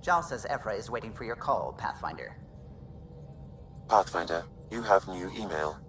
Jal says Ephra is waiting for your call, Pathfinder. Pathfinder, you have new email.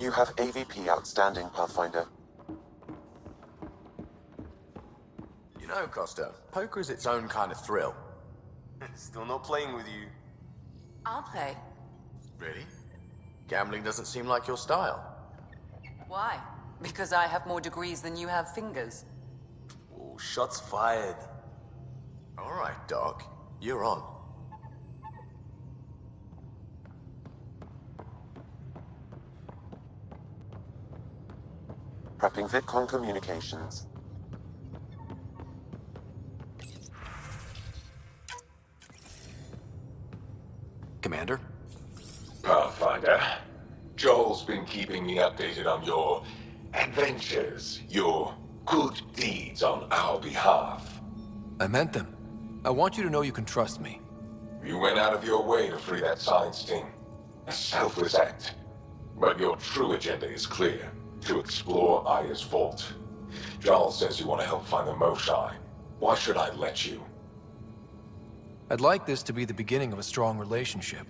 You have AVP outstanding, Pathfinder. You know, Costa, poker is its own kind of thrill. Still not playing with you. I'll play. Really? Gambling doesn't seem like your style. Why? Because I have more degrees than you have fingers. Oh, shots fired. All right, Doc. You're on. Prepping VidCon communications. Commander? Pathfinder, Joel's been keeping me updated on your adventures, your good deeds on our behalf. I meant them. I want you to know you can trust me. You went out of your way to free that science team. A selfless act. But your true agenda is clear. To explore Aya's vault. Joel says you want to help find the Moshai. Why should I let you? I'd like this to be the beginning of a strong relationship.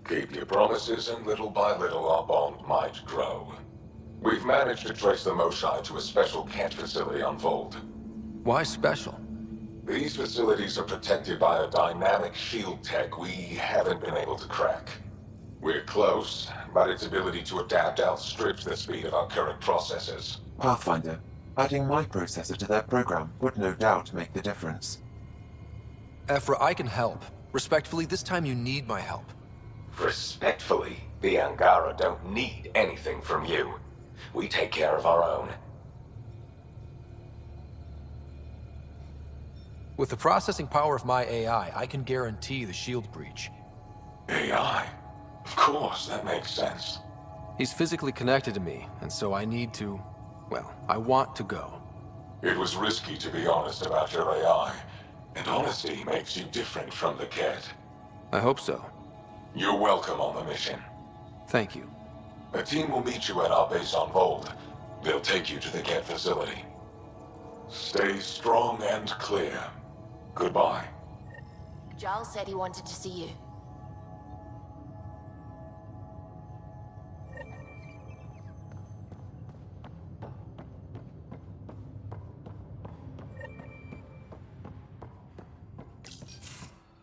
Keep your promises, and little by little our bond might grow. We've managed to trace the Moshai to a special cat facility on Vold. Why special? These facilities are protected by a dynamic shield tech we haven't been able to crack. We're close, but its ability to adapt outstrips the speed of our current processors. Pathfinder, adding my processor to their program would no doubt make the difference. Ephra, I can help. Respectfully, this time you need my help. Respectfully, the Angara don't need anything from you. We take care of our own. With the processing power of my AI, I can guarantee the shield breach. AI? Of course, that makes sense. He's physically connected to me, and so I need to... well, I want to go. It was risky to be honest about your AI, and honesty makes you different from the cat. I hope so. You're welcome on the mission. Thank you. A team will meet you at our base on Vold. They'll take you to the cat facility. Stay strong and clear. Goodbye. Giles said he wanted to see you.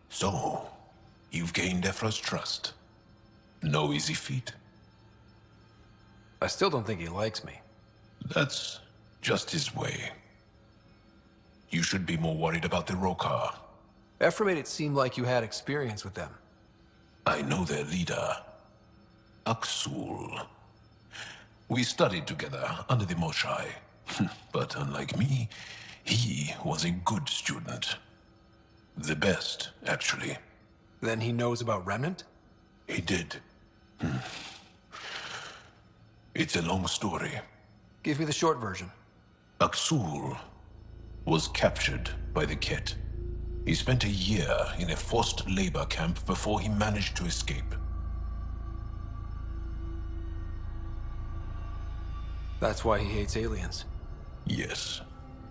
So, you've gained Ephra's trust. No easy feat. I still don't think he likes me. That's just his way. You should be more worried about the Rokar. Ephra made it seem like you had experience with them. I know their leader, Aksul. We studied together under the Moshai. But unlike me, he was a good student. The best, actually. Then he knows about Remnant? He did. It's a long story. Give me the short version. Aksul was captured by the Ket. He spent a year in a forced labor camp before he managed to escape. That's why he hates aliens. Yes,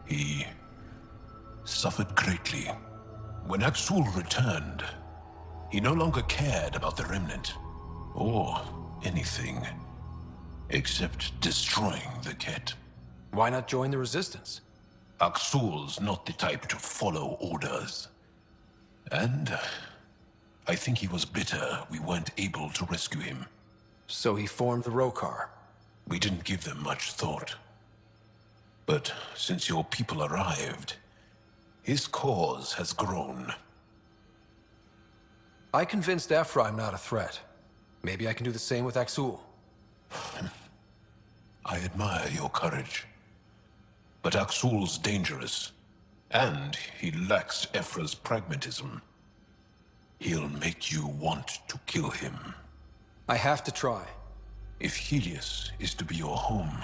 he suffered greatly. When Aksul returned, he no longer cared about the Remnant, or anything, except destroying the Ket. Why not join the Resistance? Aksul's not the type to follow orders. And I think he was bitter we weren't able to rescue him. So he formed the Rokar. We didn't give them much thought. But since your people arrived, his cause has grown. I convinced Ephra I'm not a threat. Maybe I can do the same with Aksul. I admire your courage. But Aksul's dangerous, and he lacks Ephra's pragmatism. He'll make you want to kill him. I have to try. If Helios is to be your home,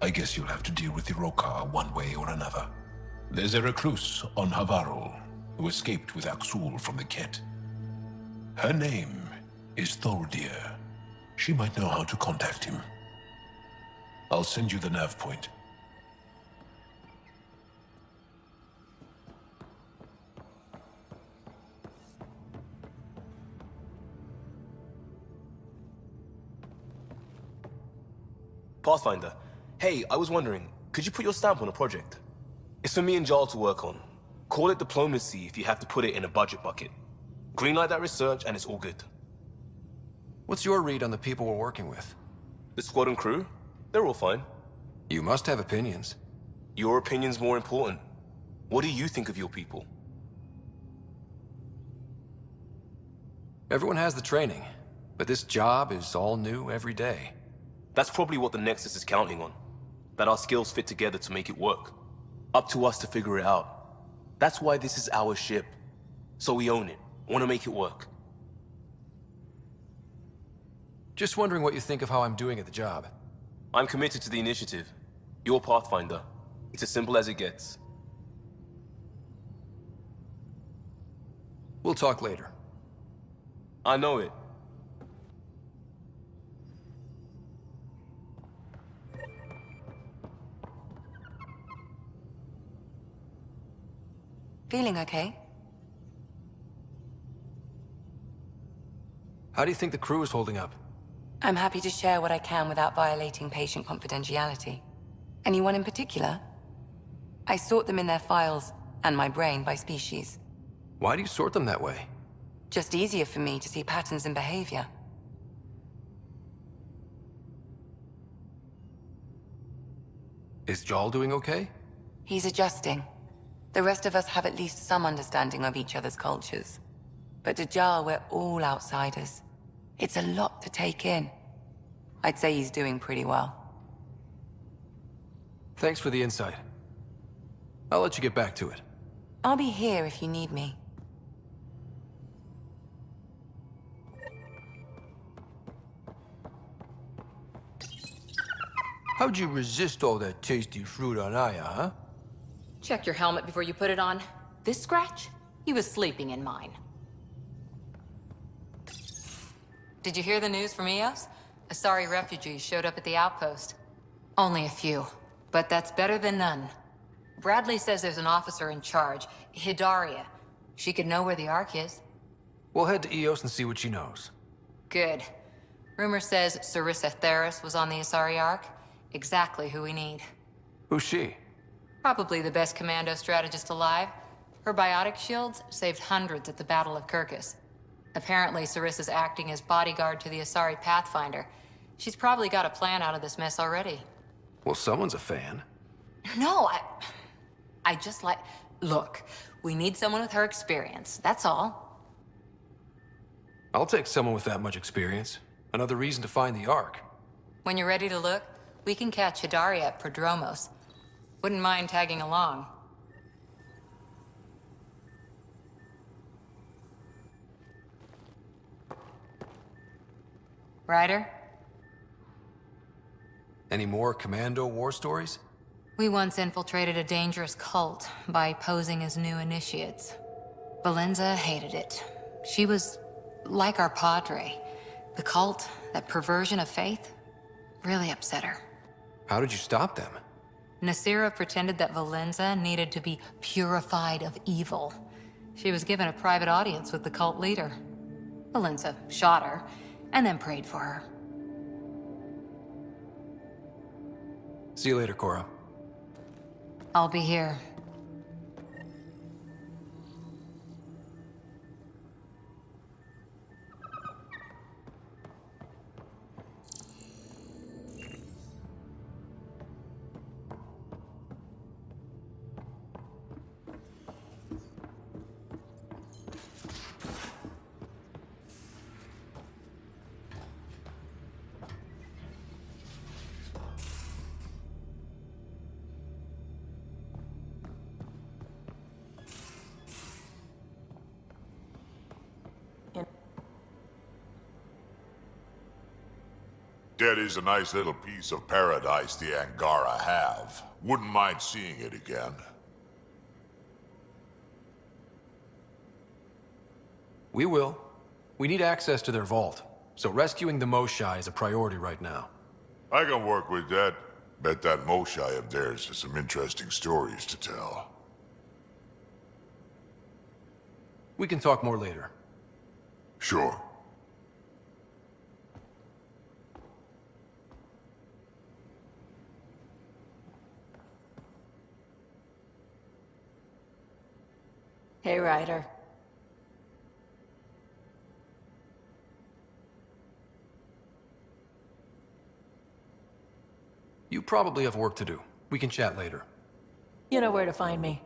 I guess you'll have to deal with the Rokar one way or another. There's a recluse on Havarul who escaped with Aksul from the Ket. Her name is Thordir. She might know how to contact him. I'll send you the nav point. Pathfinder, hey, I was wondering, could you put your stamp on a project? It's for me and Jarl to work on. Call it diplomacy if you have to put it in a budget bucket. Greenlight that research and it's all good. What's your read on the people we're working with? The squad and crew? They're all fine. You must have opinions. Your opinion's more important. What do you think of your people? Everyone has the training, but this job is all new every day. That's probably what the Nexus is counting on. That our skills fit together to make it work. Up to us to figure it out. That's why this is our ship. So we own it. Want to make it work. Just wondering what you think of how I'm doing at the job. I'm committed to the initiative. You're Pathfinder. It's as simple as it gets. We'll talk later. I know it. Feeling okay? How do you think the crew is holding up? I'm happy to share what I can without violating patient confidentiality. Anyone in particular? I sort them in their files, and my brain by species. Why do you sort them that way? Just easier for me to see patterns in behavior. Is Jarl doing okay? He's adjusting. The rest of us have at least some understanding of each other's cultures. But to Jarl, we're all outsiders. It's a lot to take in. I'd say he's doing pretty well. Thanks for the insight. I'll let you get back to it. I'll be here if you need me. How'd you resist all that tasty fruit on Aya, huh? Check your helmet before you put it on. This scratch? He was sleeping in mine. Did you hear the news from Eos? Asari refugees showed up at the outpost. Only a few, but that's better than none. Bradley says there's an officer in charge, Hidaria. She could know where the Ark is. We'll head to Eos and see what she knows. Good. Rumor says Sarissa Theris was on the Asari Ark. Exactly who we need. Who's she? Probably the best commando strategist alive. Her biotic shields saved hundreds at the Battle of Kirkus. Apparently, Sarissa's acting as bodyguard to the Asari Pathfinder. She's probably got a plan out of this mess already. Well, someone's a fan. No, I just like... Look, we need someone with her experience, that's all. I'll take someone with that much experience. Another reason to find the Ark. When you're ready to look, we can catch Hidaria at Prodromos. Wouldn't mind tagging along. Ryder? Any more commando war stories? We once infiltrated a dangerous cult by posing as new initiates. Valenza hated it. She was like our padre. The cult, that perversion of faith, really upset her. How did you stop them? Nasira pretended that Valenza needed to be purified of evil. She was given a private audience with the cult leader. Valenza shot her, and then prayed for her. See you later, Cora. I'll be here. That is a nice little piece of paradise the Angara have. Wouldn't mind seeing it again. We will. We need access to their vault, so rescuing the Moshai is a priority right now. I can work with that. Bet that Moshai of theirs has some interesting stories to tell. We can talk more later. Sure. Hey, Ryder. You probably have work to do. We can chat later. You know where to find me.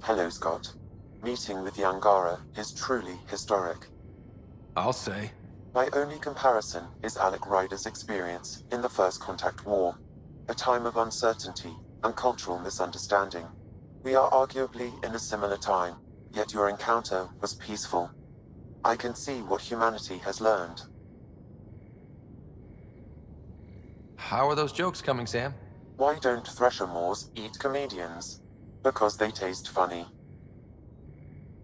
Hello, Scott. Meeting with the Angara is truly historic. I'll say. My only comparison is Alec Ryder's experience in the First Contact War, a time of uncertainty and cultural misunderstanding. We are arguably in a similar time, yet your encounter was peaceful. I can see what humanity has learned. How are those jokes coming, Sam? Why don't Thresher Moors eat comedians? Because they taste funny.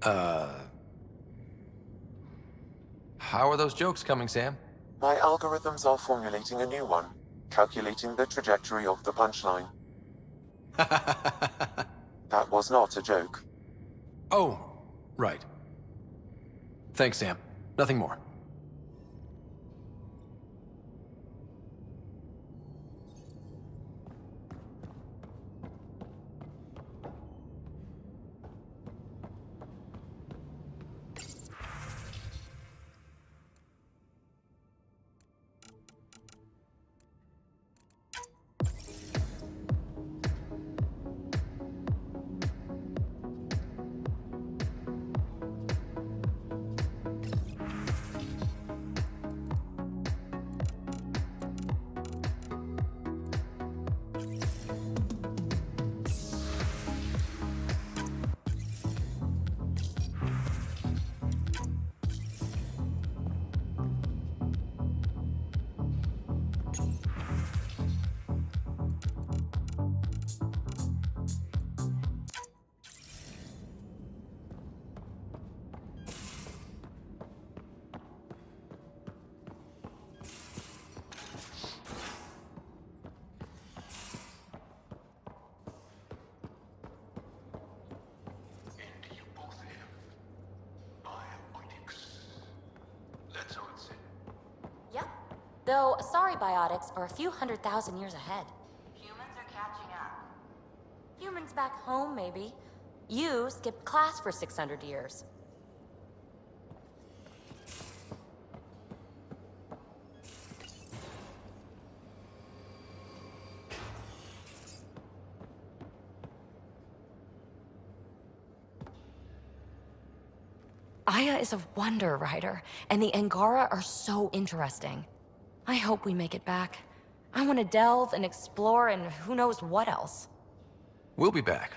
How are those jokes coming, Sam? My algorithms are formulating a new one, calculating the trajectory of the punchline. That was not a joke. Oh, right. Thanks, Sam. Nothing more. Though Asari biotics are a few 100,000 years ahead. Humans are catching up. Humans back home, maybe. You skipped class for 600 years. Aya is a wonder, Ryder, and the Angara are so interesting. I hope we make it back. I want to delve and explore and who knows what else. We'll be back.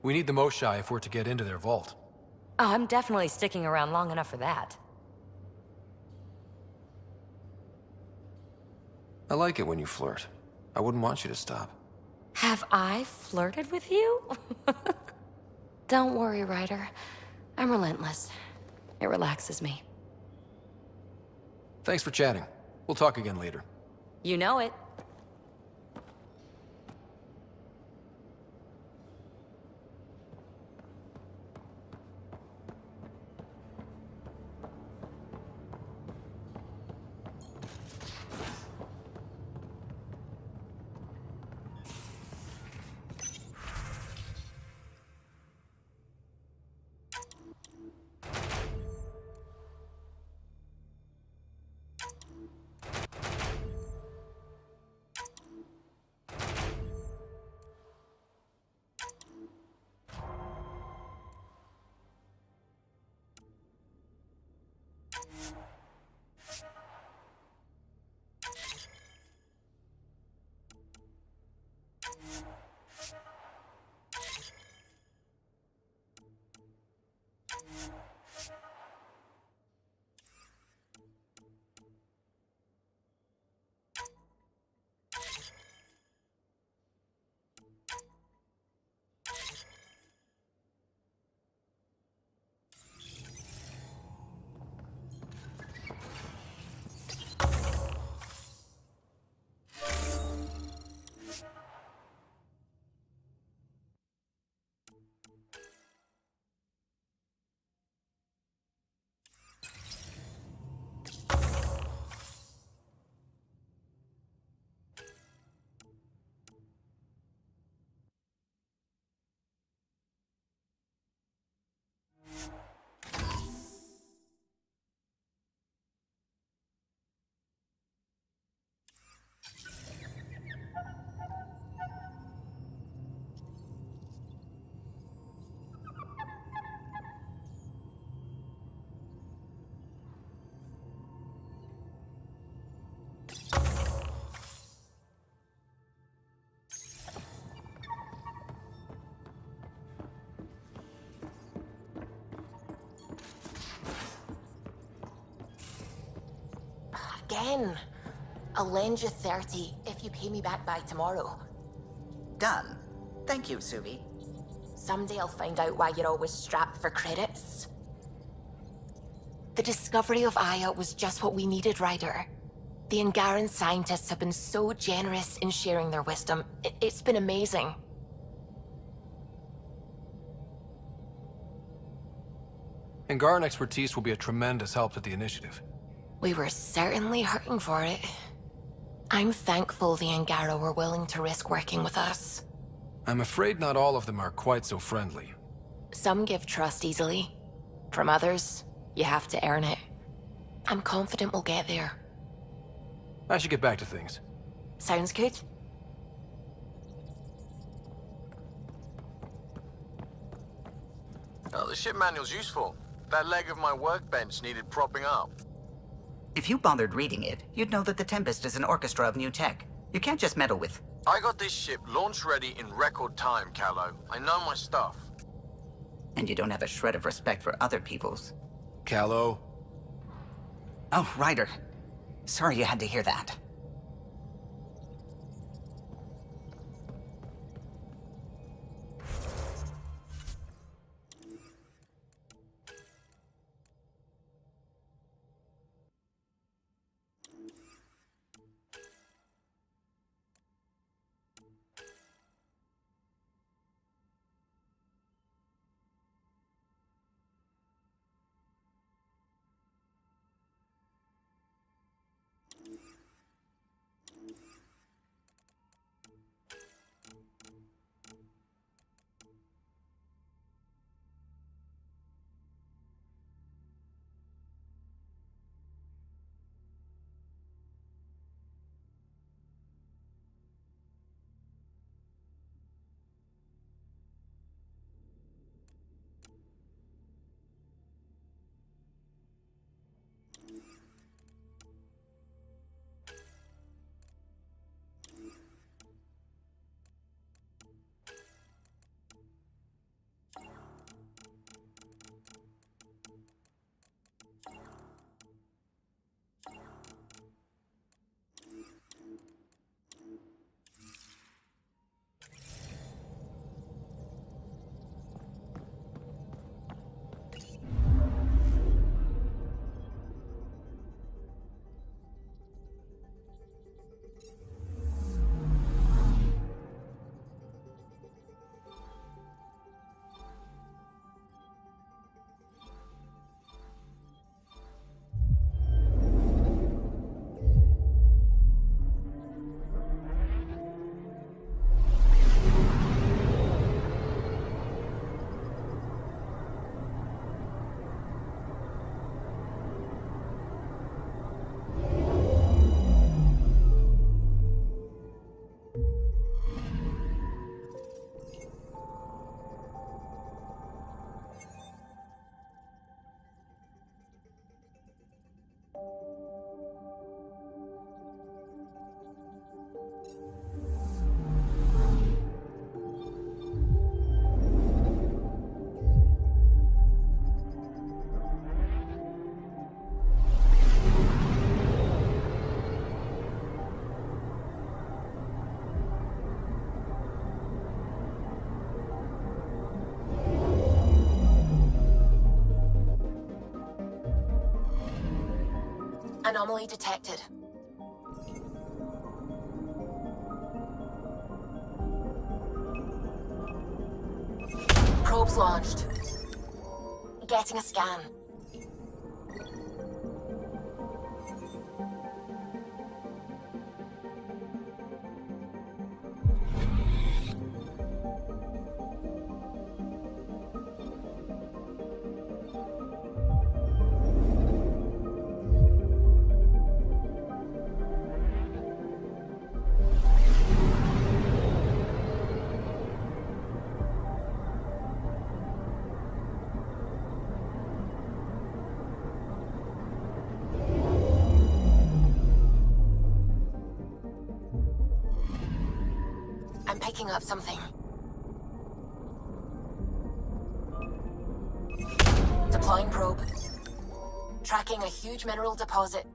We need the Moshai if we're to get into their vault. Oh, I'm definitely sticking around long enough for that. I like it when you flirt. I wouldn't want you to stop. Have I flirted with you? Don't worry, Ryder. I'm relentless. It relaxes me. Thanks for chatting. We'll talk again later. You know it. Again. I'll lend you 30 if you pay me back by tomorrow. Done. Thank you, Suvi. Someday I'll find out why you're always strapped for credits. The discovery of Aya was just what we needed, Ryder. The Angaran scientists have been so generous in sharing their wisdom. It's been amazing. Angaran expertise will be a tremendous help to the initiative. We were certainly hurting for it. I'm thankful the Angara were willing to risk working with us. I'm afraid not all of them are quite so friendly. Some give trust easily. From others, you have to earn it. I'm confident we'll get there. I should get back to things. Sounds good. Oh, the ship manual's useful. That leg of my workbench needed propping up. If you bothered reading it, you'd know that the Tempest is an orchestra of new tech. You can't just meddle with... I got this ship launch ready in record time, Callow. I know my stuff. And you don't have a shred of respect for other people's. Callow. Oh, Ryder. Sorry you had to hear that. Anomaly detected. Probes launched. Getting a scan. I'm picking up something. Deploying probe. Tracking a huge mineral deposit.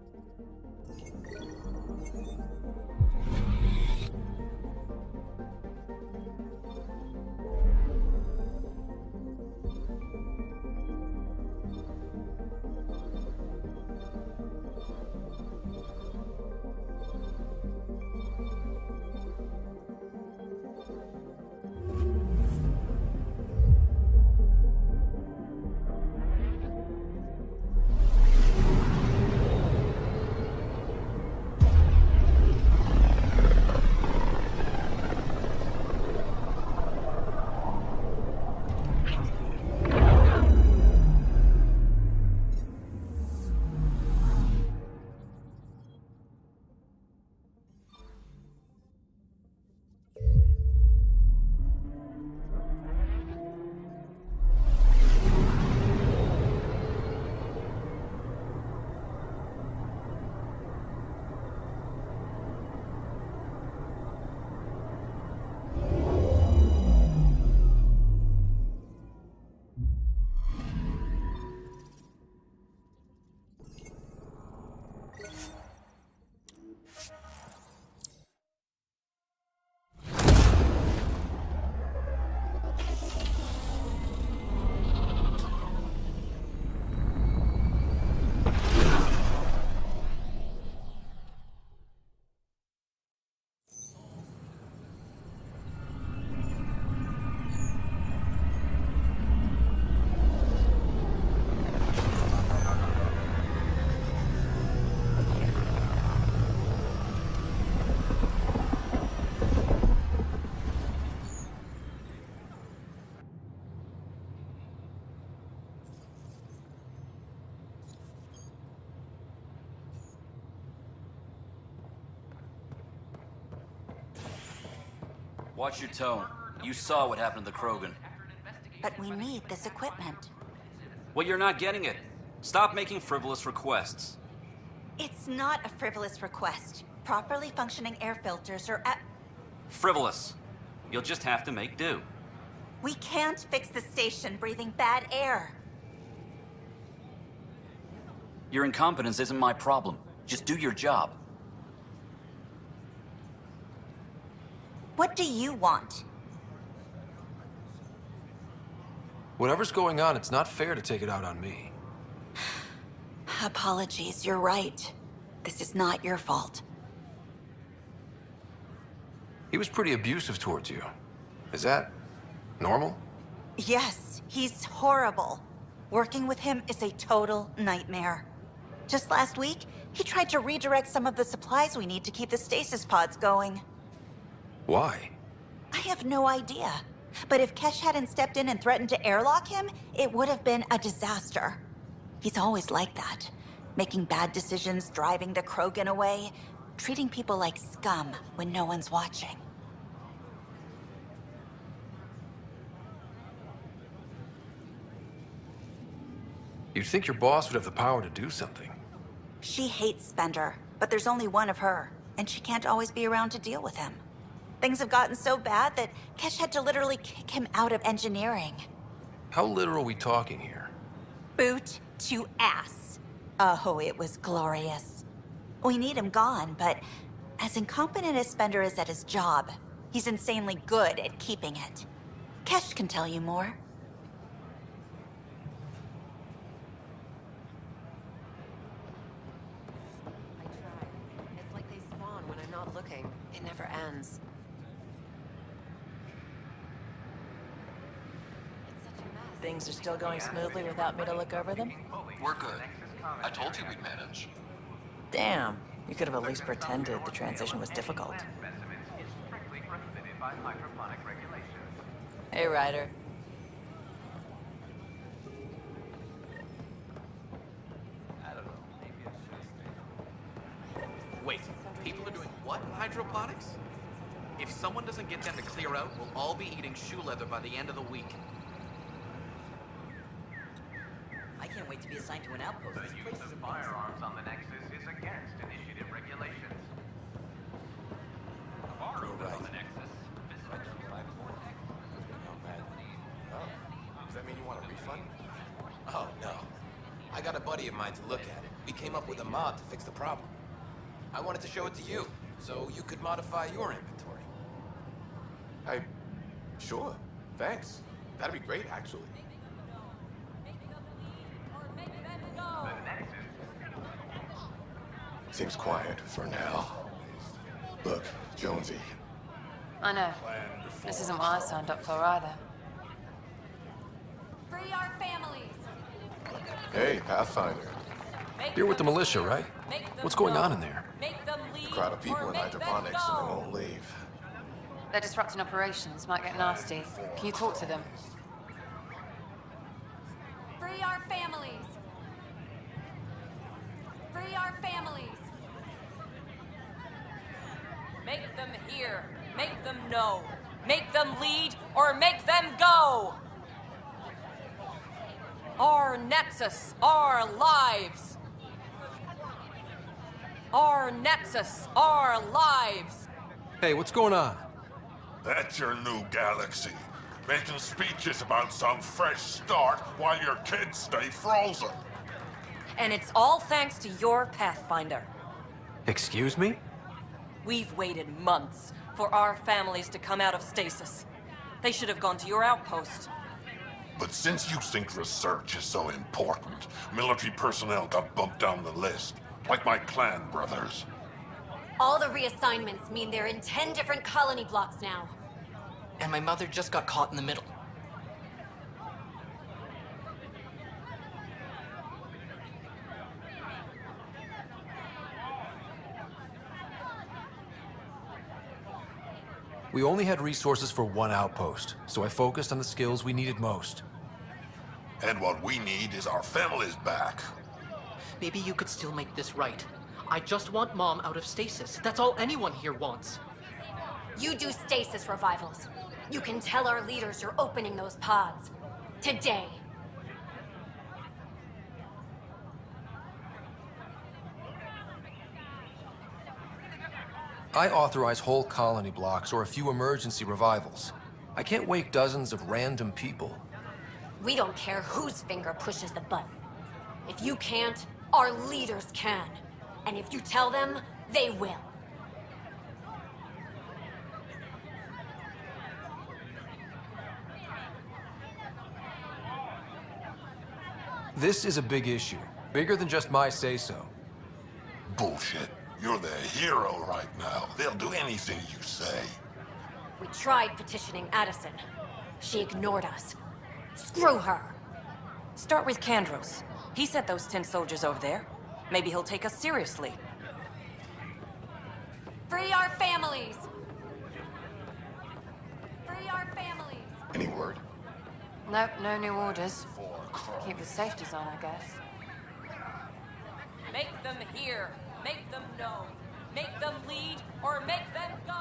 Watch your tone. You saw what happened to the Krogan. But we need this equipment. Well, you're not getting it. Stop making frivolous requests. It's not a frivolous request. Properly functioning air filters are at... Frivolous. You'll just have to make do. We can't fix the station breathing bad air. Your incompetence isn't my problem. Just do your job. What do you want? Whatever's going on, it's not fair to take it out on me. Apologies, you're right. This is not your fault. He was pretty abusive towards you. Is that normal? Yes, he's horrible. Working with him is a total nightmare. Just last week, he tried to redirect some of the supplies we need to keep the stasis pods going. Why? I have no idea. But if Kesh hadn't stepped in and threatened to airlock him, it would have been a disaster. He's always like that. Making bad decisions, driving the Krogan away, treating people like scum when no one's watching. You'd think your boss would have the power to do something. She hates Spender, but there's only one of her, and she can't always be around to deal with him. Things have gotten so bad that Kesh had to literally kick him out of engineering. How literal are we talking here? Boot to ass. Oh, it was glorious. We need him gone, but as incompetent as Spender is at his job, he's insanely good at keeping it. Kesh can tell you more. hands. Things are still going smoothly without me to look over them? We're good. I told you we'd manage. Damn. You could have at least pretended the transition was difficult. Hey, Ryder. Wait, people are doing what in hydroponics? If someone doesn't get them to clear out, we'll all be eating shoe leather by the end of the week. I can't wait to be assigned to an outpost. The use of firearms on the Nexus is against initiative regulations. On the Nexus. Does that mean you want a refund? Oh, no. I got a buddy of mine to look at it. We came up with a mod to fix the problem. I wanted to show it to you, so you could modify your inventory. Sure. Thanks. That'd be great, actually. Seems quiet for now. Look, Jonesy. I know. This isn't what I signed up for either. Free our families! Hey, Pathfinder. You're with the militia, right? What's going on in there? A crowd of people in hydroponics and they won't leave. They're disrupting operations, might get nasty. Can you talk to them? Free our families! Free our families! Make them hear. Make them know. Make them lead or make them go! Our Nexus, our lives! Our Nexus, our lives! Hey, what's going on? That's your new galaxy. Making speeches about some fresh start while your kids stay frozen. And it's all thanks to your Pathfinder. Excuse me? We've waited months for our families to come out of stasis. They should have gone to your outpost. But since you think research is so important, military personnel got bumped down the list, like my clan brothers. All the reassignments mean they're in 10 different colony blocks now. And my mother just got caught in the middle. We only had resources for one outpost, so I focused on the skills we needed most. And what we need is our families back. Maybe you could still make this right. I just want Mom out of stasis. That's all anyone here wants. You do stasis revivals. You can tell our leaders you're opening those pods. Today. I authorize whole colony blocks or a few emergency revivals. I can't wake dozens of random people. We don't care whose finger pushes the button. If you can't, our leaders can. And if you tell them, they will. This is a big issue. Bigger than just my say-so. Bullshit. You're the hero right now. They'll do anything you say. We tried petitioning Addison. She ignored us. Screw her. Start with Kandros. He sent those 10 soldiers over there. Maybe he'll take us seriously. Free our families! Free our families! Any word? Nope, no new orders. Keep the safeties on, I guess. Make them hear. Make them know. Make them lead or make them go!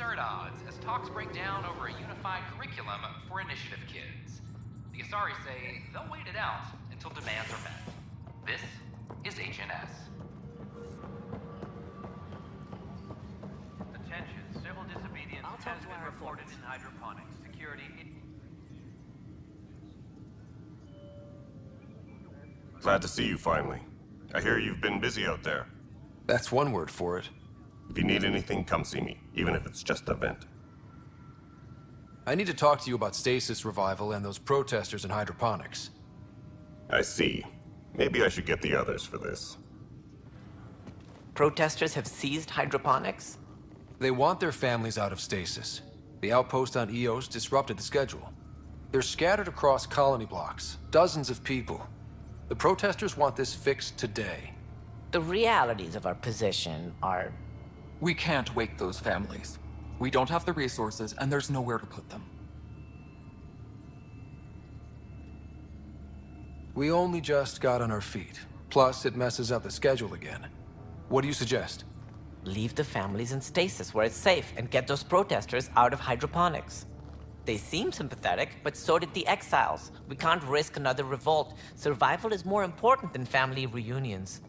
Are at odds as talks break down over a unified curriculum for initiative kids. The Asari say they'll wait it out until demands are met. This is HNS. Attention, civil disobedience has been reported in hydroponics. Security... Glad to see you finally. I hear you've been busy out there. That's one word for it. If you need anything, come see me, even if it's just a vent. I need to talk to you about stasis revival and those protesters in hydroponics. I see. Maybe I should get the others for this. Protesters have seized hydroponics? They want their families out of stasis. The outpost on Eos disrupted the schedule. They're scattered across colony blocks, dozens of people. The protesters want this fixed today. The realities of our position are... We can't wake those families. We don't have the resources, and there's nowhere to put them. We only just got on our feet. Plus, it messes up the schedule again. What do you suggest? Leave the families in stasis where it's safe and get those protesters out of hydroponics. They seem sympathetic, but so did the exiles. We can't risk another revolt. Survival is more important than family reunions.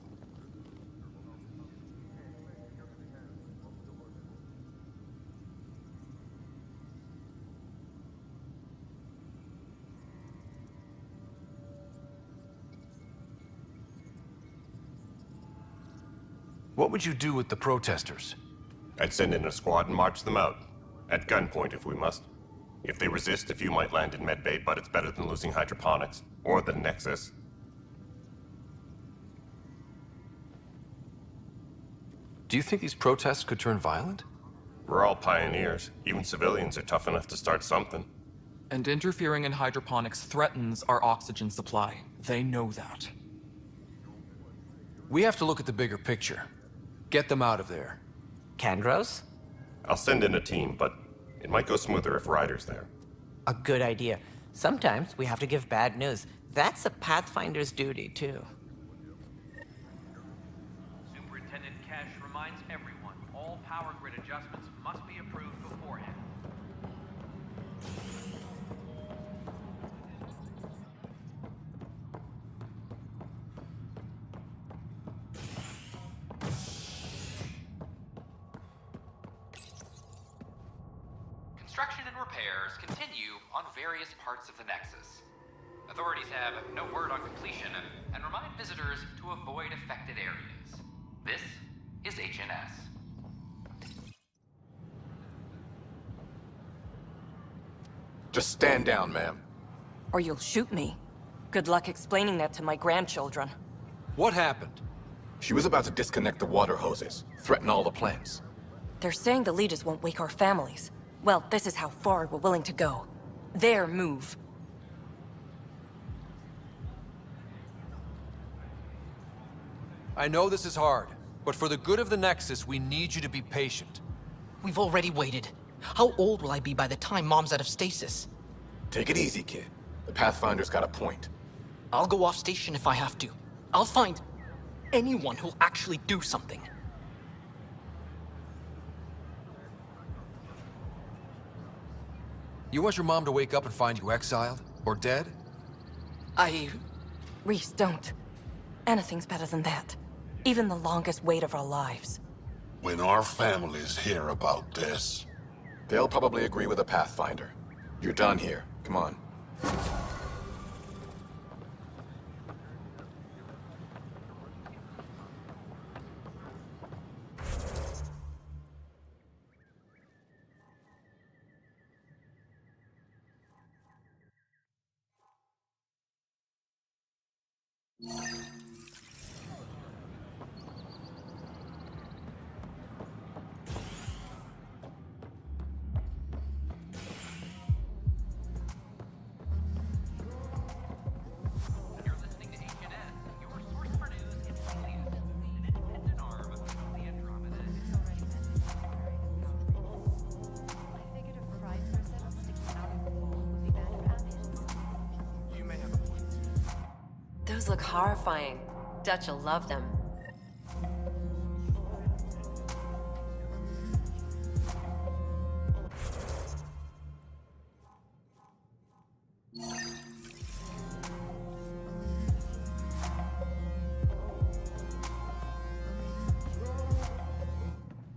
What would you do with the protesters? I'd send in a squad and march them out. At gunpoint if we must. If they resist, a few might land in medbay, but it's better than losing hydroponics. Or the Nexus. Do you think these protests could turn violent? We're all pioneers. Even civilians are tough enough to start something. And interfering in hydroponics threatens our oxygen supply. They know that. We have to look at the bigger picture. Get them out of there. Kandros? I'll send in a team, but it might go smoother if Ryder's there. A good idea. Sometimes we have to give bad news. That's a Pathfinder's duty, too. Superintendent Cash reminds everyone all power grid adjustments must be approved beforehand. Construction and repairs continue on various parts of the Nexus. Authorities have no word on completion and remind visitors to avoid affected areas. This is HNS. Just stand down, ma'am. Or you'll shoot me. Good luck explaining that to my grandchildren. What happened? She was about to disconnect the water hoses, threaten all the plants. They're saying the leaders won't wake our families. Well, this is how far we're willing to go. Their move. I know this is hard, but for the good of the Nexus, we need you to be patient. We've already waited. How old will I be by the time Mom's out of stasis? Take it easy, kid. The Pathfinder's got a point. I'll go off station if I have to. I'll find anyone who'll actually do something. You want your mom to wake up and find you exiled? Or dead? Reese, don't. Anything's better than that. Even the longest wait of our lives. When our families hear about this... They'll probably agree with the Pathfinder. You're done here. Come on. Those look horrifying. Dutch will love them.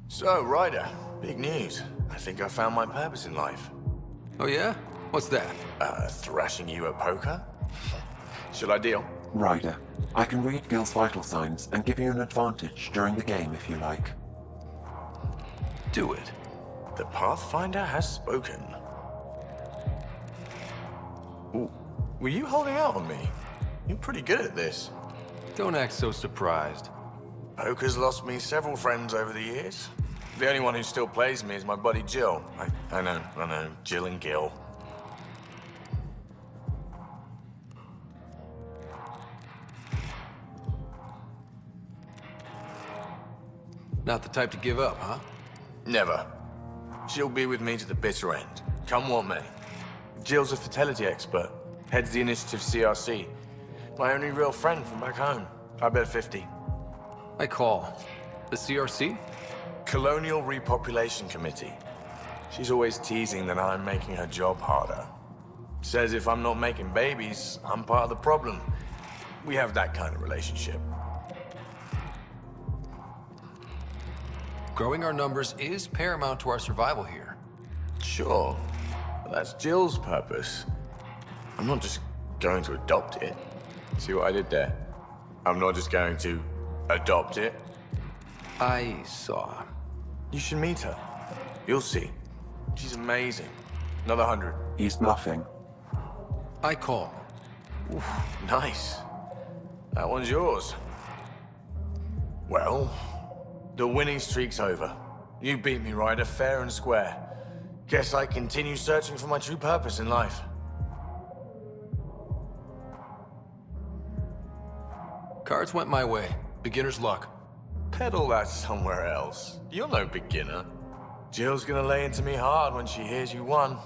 So, Ryder, big news. think I found my purpose in life. Oh yeah? What's that? Thrashing you at poker? Shall I deal? Ryder, I can read Gil's vital signs and give you an advantage during the game if you like. Do it. The Pathfinder has spoken. Ooh, were you holding out on me? You're pretty good at this. Don't act so surprised. Poker's lost me several friends over the years. The only one who still plays me is my buddy Jill. I know, Jill and Gil. Not the type to give up, huh? Never. She'll be with me to the bitter end, come what may. Jill's a fertility expert, heads the initiative CRC. My only real friend from back home. I bet 50. I call. The CRC? Colonial Repopulation Committee. She's always teasing that I'm making her job harder. Says if I'm not making babies, I'm part of the problem. We have that kind of relationship. Growing our numbers is paramount to our survival here. Sure, but that's Jill's purpose. I'm not just going to adopt it. See what I did there? I'm not just going to adopt it. I saw. You should meet her. You'll see. She's amazing. Another 100. He's bluffing. I call. Oof, nice. That one's yours. Well, the winning streak's over. You beat me, Ryder, fair and square. Guess I continue searching for my true purpose in life. Cards went my way. Beginner's luck. Peddle that somewhere else. You're no beginner. Jill's gonna lay into me hard when she hears you won.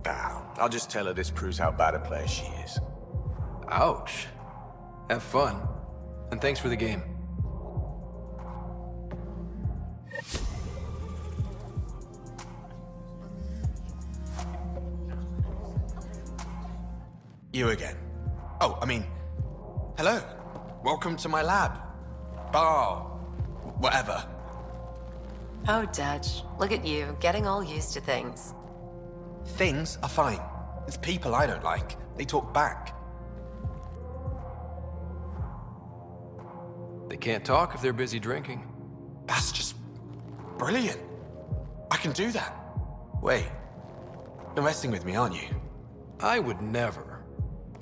I'll just tell her this proves how bad a player she is. Ouch. Have fun. And thanks for the game. You again. Oh, I mean, hello. Welcome to my lab. Bar. Whatever. Oh, Dutch. Look at you, getting all used to things. Things are fine. It's people I don't like. They talk back. They can't talk if they're busy drinking. That's just brilliant. I can do that. Wait. You're messing with me, aren't you? I would never.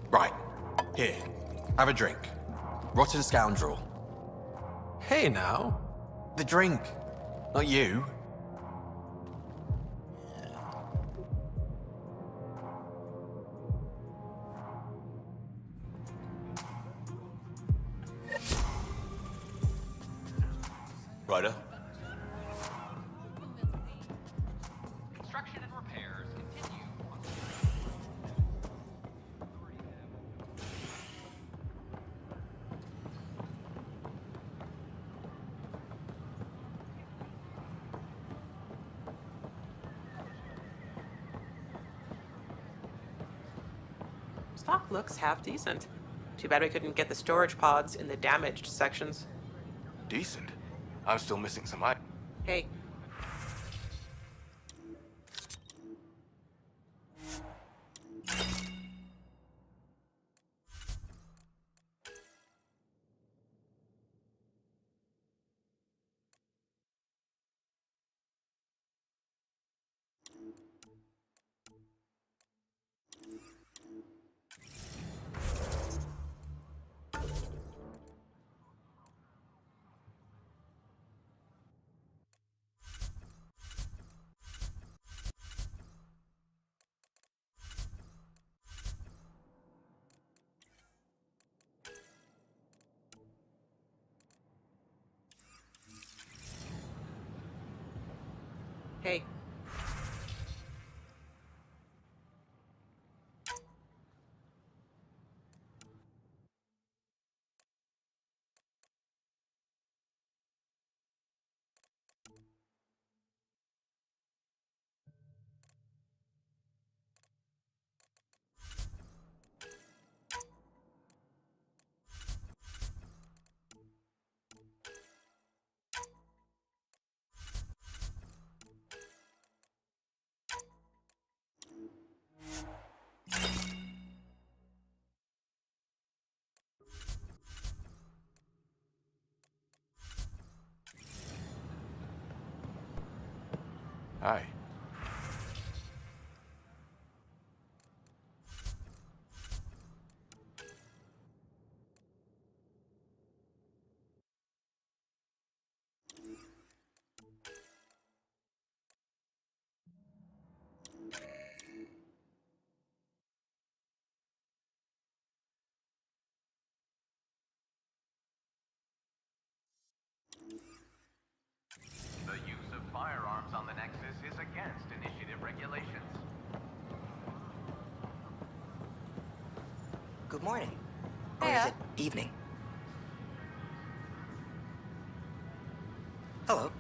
Right. Here. Have a drink. Rotten scoundrel. Hey now. The drink. Not you. Ryder? Construction and repairs continue. Stock looks half decent. Too bad we couldn't get the storage pods in the damaged sections. Decent? I'm still missing some items. Hey. Hey. Hi. The use of firearms on the Nexus is against initiative regulations. Good morning. Or Hiya. is it evening? Hello.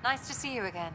Nice to see you again.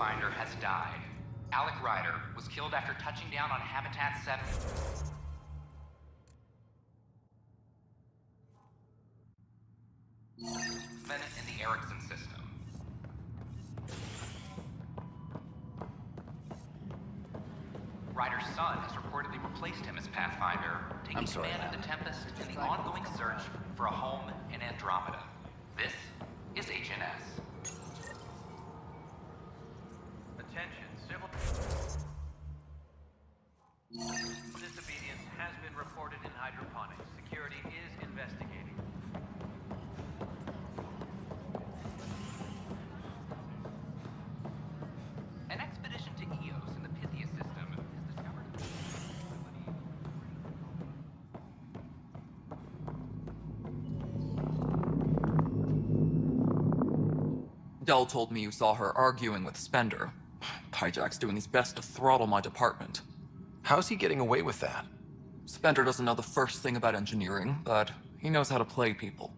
Pathfinder has died. Alec Ryder was killed after touching down on Habitat 7. In the Erickson system. Ryder's son has reportedly replaced him as Pathfinder, taking command of the Tempest in the ongoing search for a home in Andromeda. This is HNS. Attention, civil... Disobedience has been reported in hydroponics. Security is investigating. An expedition to Eos in the Pythia system has discovered... Dell told me you saw her arguing with Spender. Pyjack's doing his best to throttle my department. How's he getting away with that? Spender doesn't know the first thing about engineering, but he knows how to play people.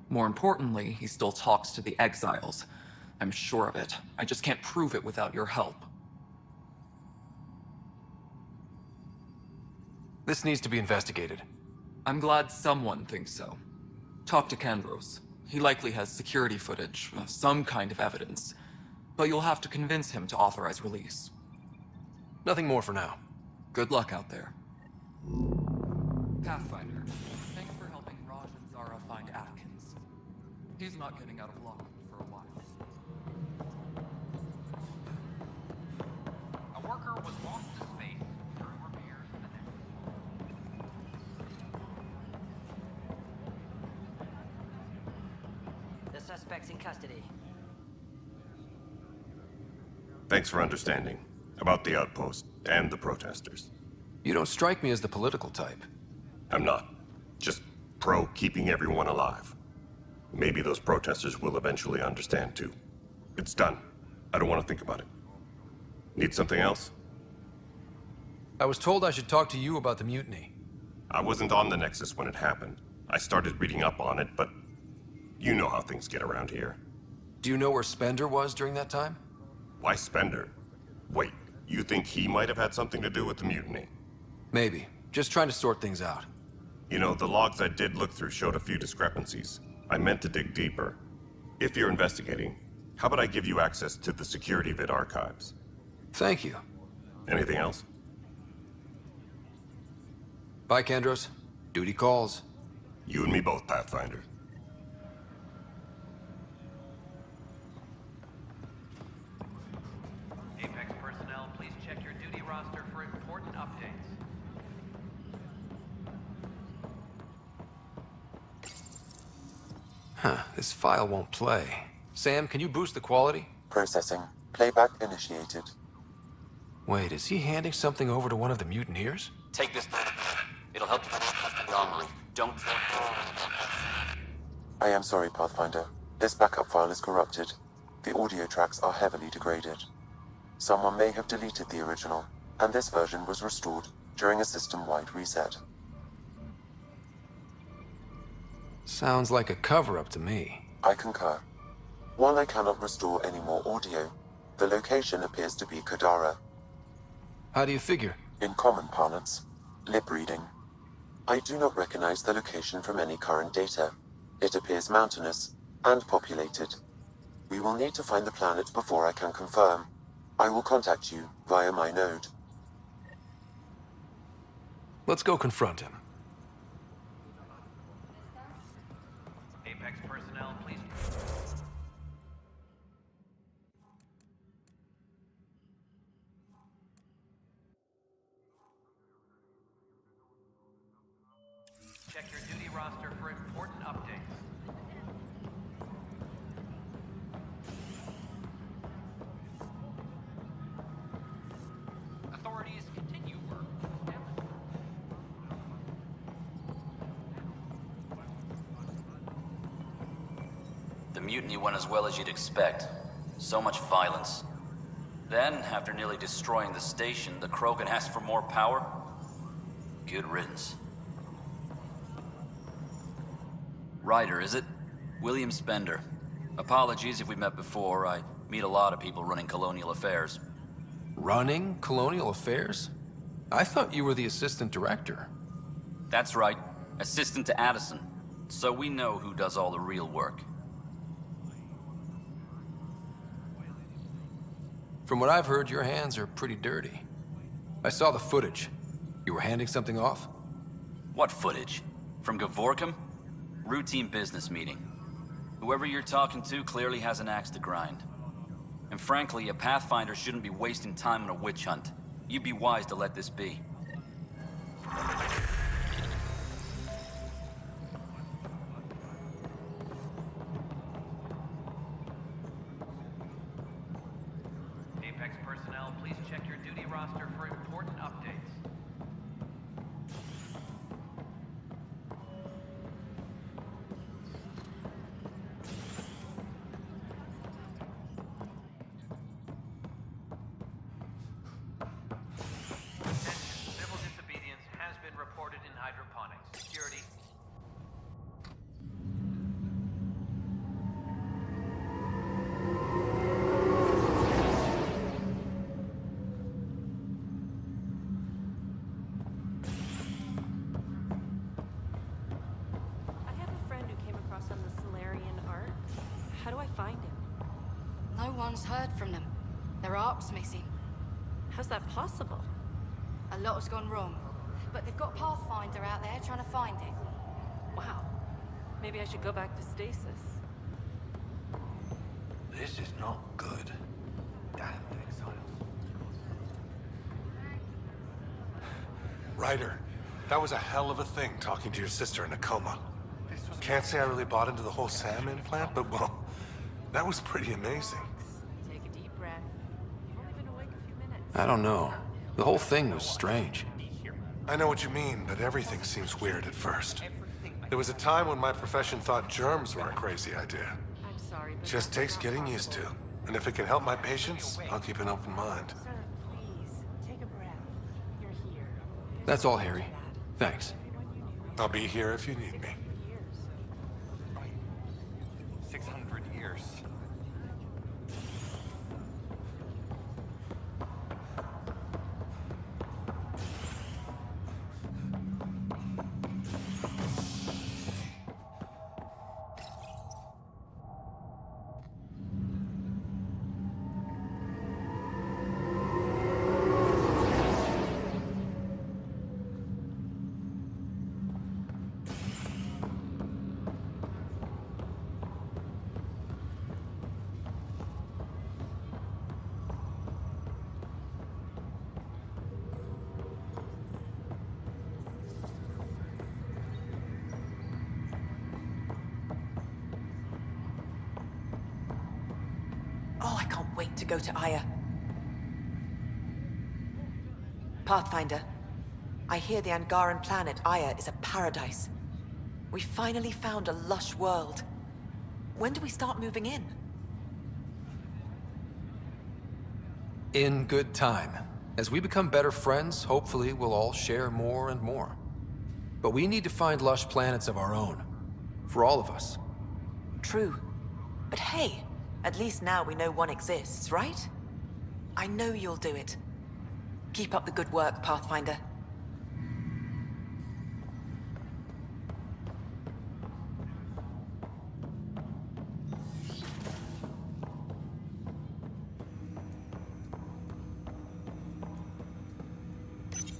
More importantly, he still talks to the exiles. I'm sure of it. I just can't prove it without your help. This needs to be investigated. I'm glad someone thinks so. Talk to Kandros. He likely has security footage, some kind of evidence. But you'll have to convince him to authorize release. Nothing more for now. Good luck out there. Pathfinder, thanks for helping Raj and Zara find Atkins. He's not getting out of luck for a while. A worker was lost to space during repairs in the Nexus. The suspect's in custody. Thanks for understanding. About the outpost and the protesters. You don't strike me as the political type. I'm not. Just pro keeping everyone alive. Maybe those protesters will eventually understand too. It's done. I don't want to think about it. Need something else? I was told I should talk to you about the mutiny. I wasn't on the Nexus when it happened. I started reading up on it, but you know how things get around here. Do you know where Spender was during that time? Why Spender? Wait, you think he might have had something to do with the mutiny? Maybe. Just trying to sort things out. You know, the logs I did look through showed a few discrepancies. I meant to dig deeper. If you're investigating, how about I give you access to the security vid archives? Thank you. Anything else? Bye, Kandros. Duty calls. You and me both, Pathfinder. Apex personnel, please check your duty roster for important updates. Huh, this file won't play. Sam, can you boost the quality? Processing. Playback initiated. Wait, is he handing something over to one of the mutineers? Take this. It'll help you with the armory. Don't... I am sorry, Pathfinder. This backup file is corrupted. The audio tracks are heavily degraded. Someone may have deleted the original, and this version was restored during a system-wide reset. Sounds like a cover-up to me. I concur. While I cannot restore any more audio, the location appears to be Kadara. How do you figure? In common parlance, lip reading. I do not recognize the location from any current data. It appears mountainous and populated. We will need to find the planet before I can confirm. I will contact you via my node. Let's go confront him. Apex personnel, please. Check your duty roster for important updates. Authorities continue work. The mutiny went as well as you'd expect. So much violence. Then, after nearly destroying the station, the Krogan asked for more power? Good riddance. Ryder, is it? William Spender. Apologies if we met before. I Meet a lot of people running colonial affairs. Running colonial affairs? I thought you were the assistant director. That's right. Assistant to Addison. So we know who does all the real work. From what I've heard, your hands are pretty dirty. I saw the footage. You were handing something off? What footage? From Gavorkum? Routine business meeting. Whoever you're talking to clearly has an axe to grind. And frankly, a Pathfinder shouldn't be wasting time on a witch hunt. You'd be wise to let this be. Apex personnel, please check your duty roster for important updates. Civil disobedience has been reported in hydroponics. Security. I have a friend who came across on the Solarian Ark. How do I find him? No one's heard from them. Their ark's missing. How's that possible? A lot has gone wrong. But they've got Pathfinder out there trying to find it. Wow. Maybe I should go back to stasis. This is not good. Damn exiles. Ryder, that was a hell of a thing talking to your sister in a coma. Can't say I really bought into the whole Sam implant, but well, that was pretty amazing. Take a deep breath. You've only been awake a few minutes. I don't know. The whole thing was strange. I know what you mean, but everything seems weird at first. There was a time when my profession thought germs were a crazy idea. I'm sorry, but Just takes getting used to. And if it can help my patients, I'll keep an open mind. sir, please take a breath. You're here. That's all, Harry. Thanks. I'll be here if you need me. 600 years. Oh, I can't wait to go to Aya. Pathfinder, I hear the Angaran planet Aya is a paradise. We finally found a lush world. When do we start moving in? In good time. As we become better friends, hopefully we'll all share more and more. But we need to find lush planets of our own. For all of us. True. But hey, at least now we know one exists, right? I know you'll do it. Keep up the good work, Pathfinder.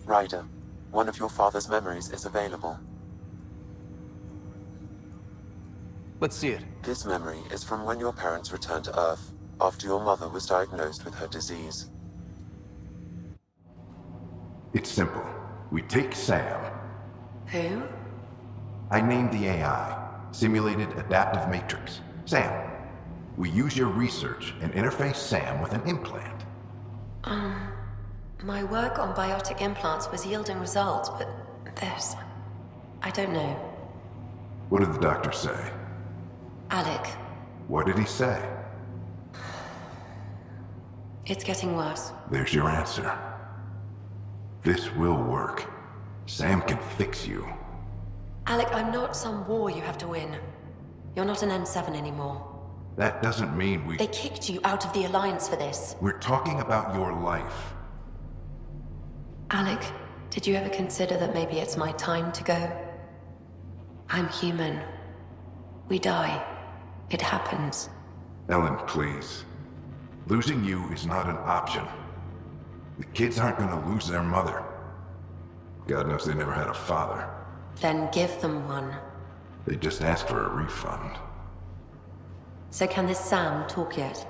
Ryder, one of your father's memories is available. Let's see it. This memory is from when your parents returned to Earth, after your mother was diagnosed with her disease. It's simple. We take Sam. Who? I named the AI, Simulated Adaptive Matrix. Sam. We use your research and interface Sam with an implant. My work on biotic implants was yielding results, but this... I don't know. What did the doctor say? Alec, What did he say? it's getting worse. There's your answer. This will work. Sam can fix you. Alec, I'm not some war you have to win. You're not an N7 anymore. That doesn't mean we... They kicked you out of the Alliance for this. We're talking about your life. Alec, did you ever consider that maybe it's my time to go? I'm human. We die. It happens. Ellen, please. Losing you is not an option. The kids aren't gonna lose their mother. God knows they never had a father. Then give them one. They just asked for a refund. So can this Sam talk yet?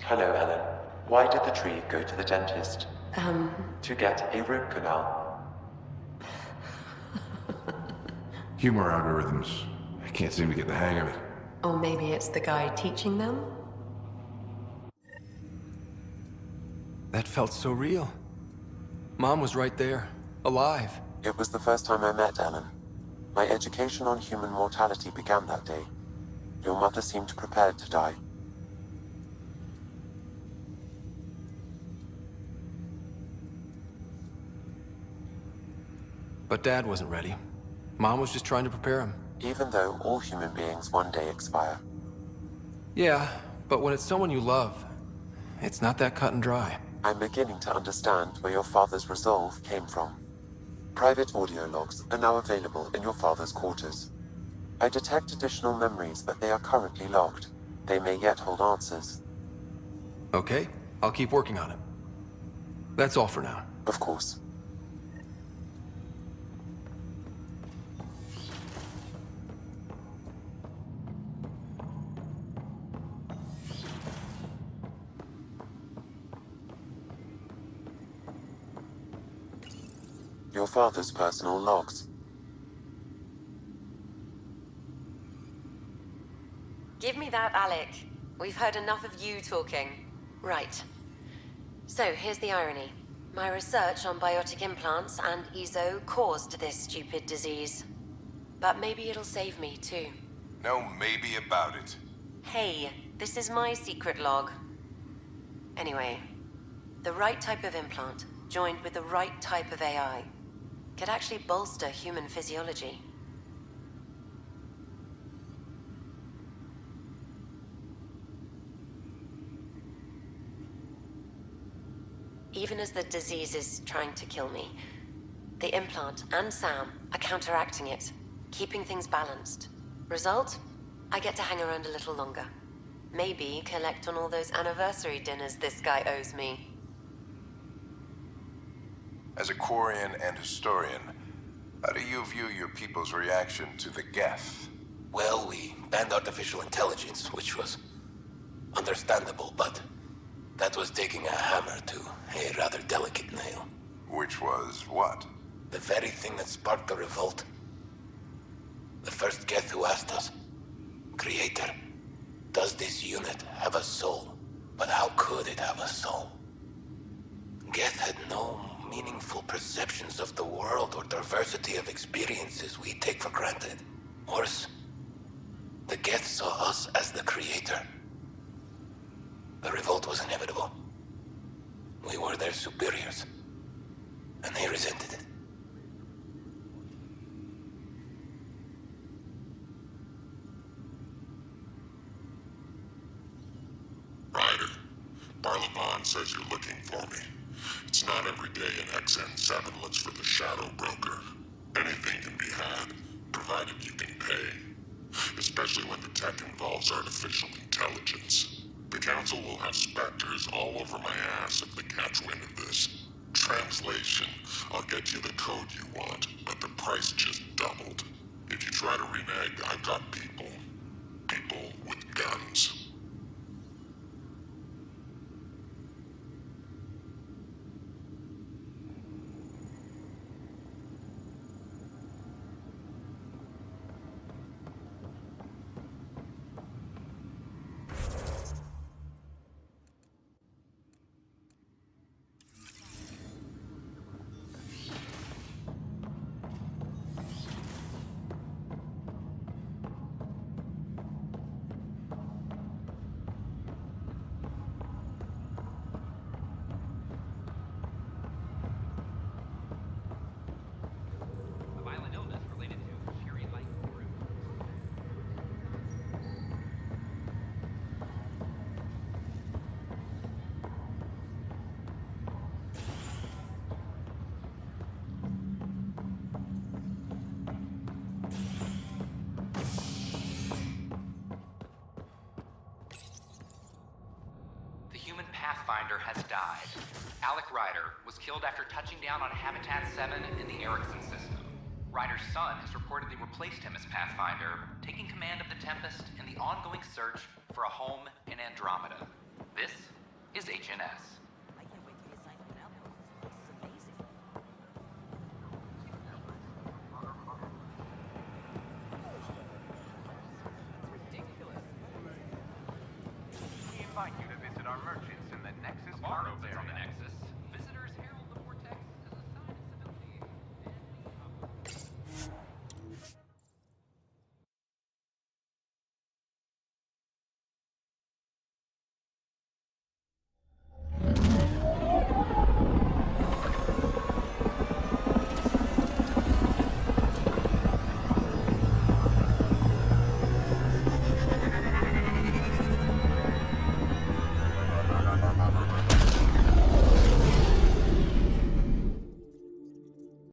Hello, Ellen. Why did the tree go to the dentist? To get a root canal. Humor algorithms. I can't seem to get the hang of it. Or maybe it's the guy teaching them? That felt so real. Mom was right there, alive. It was the first time I met Ellen. My education on human mortality began that day. Your mother seemed prepared to die. But Dad wasn't ready. Mom was just trying to prepare him. Even though all human beings one day expire. Yeah, but when it's someone you love, it's not that cut and dry. I'm beginning to understand where your father's resolve came from. Private audio logs are now available in your father's quarters. I detect additional memories, but they are currently logged. They may yet hold answers. Okay, I'll keep working on it. That's all for now. Of course. Your father's personal logs. Give me that, Alec. We've heard enough of you talking. Right. So, here's the irony. My research on biotic implants and ESO caused this stupid disease. But maybe it'll save me, too. No maybe about it. Hey, this is my secret log. Anyway, the right type of implant, joined with the right type of AI, could actually bolster human physiology. Even as the disease is trying to kill me, the implant and Sam are counteracting it, keeping things balanced. Result? I get to hang around a little longer. Maybe collect on all those anniversary dinners this guy owes me. As a Quarian and historian, how do you view your people's reaction to the Geth? Well, we banned artificial intelligence, which was understandable, but that was taking a hammer to a rather delicate nail. Which was what? The very thing that sparked the revolt. The first Geth who asked us, Creator, does this unit have a soul? But how could it have a soul? Geth had no meaningful perceptions of the world or diversity of experiences we take for granted. Worse, the Geth saw us as the Creator. The revolt was inevitable. We were their superiors, and they resented it. Ryder, Barlavon says you're looking for me. It's not every day an XN7 looks for the Shadow Broker. Anything can be had, provided you can pay. Especially when the tech involves artificial intelligence. The Council will have specters all over my ass if they catch wind of this. Translation, I'll get you the code you want, but the price just doubled. If you try to renege, I've got people. People with guns. Pathfinder has died. Alec Ryder was killed after touching down on Habitat 7 in the Erickson system. Ryder's son has reportedly replaced him as Pathfinder, taking command of the Tempest in the ongoing search for a home in Andromeda. This is HNS. We invite you to visit our merchants in the Nexus part of the Nexus.